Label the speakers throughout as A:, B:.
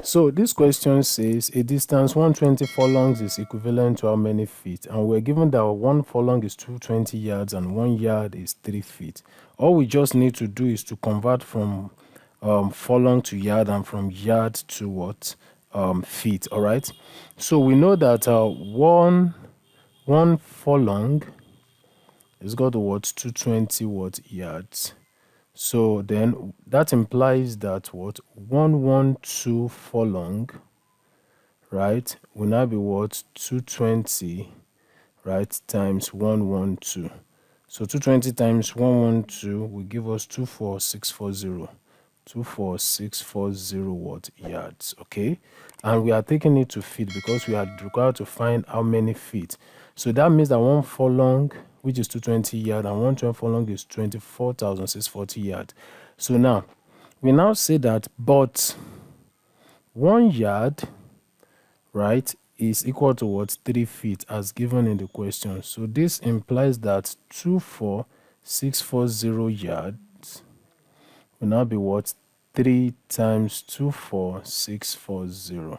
A: So this question says a distance 120 furlongs is equivalent to how many feet? And we're given that 1 furlong is 220 yards and 1 yard is 3 feet. All we just need to do is to convert from furlong to yard and from yard to what? Feet. All right. So we know that one furlong is got to what? 220 what yards. So then that implies that what? 112 furlong, right, will now be what? 220, right, times 112. So 220 times 112 will give us 24640. 24640 what? Yards. Okay, and we are taking it to feet because we are required to find how many feet. So that means that 1 furlong, which is 220 yard, and 112 furlong is 24,640 yard. So now we now say that but 1 yard, right, is equal to what? 3 feet as given in the question. So this implies that 24640 yards will now be what? 3 times 24640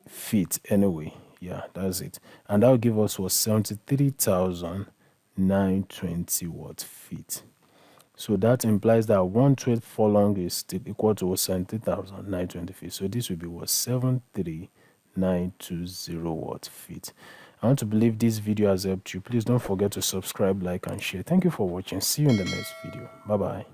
A: feet. Anyway, yeah, that's it. And that will give us what? 73,920 what? Feet. So that implies that 112 furlong is still equal to 73,920 feet. So this will be what? 73920 what? Feet. I want to believe this video has helped you. Please don't forget to subscribe, like, and share. Thank you for watching. See you in the next video. Bye bye.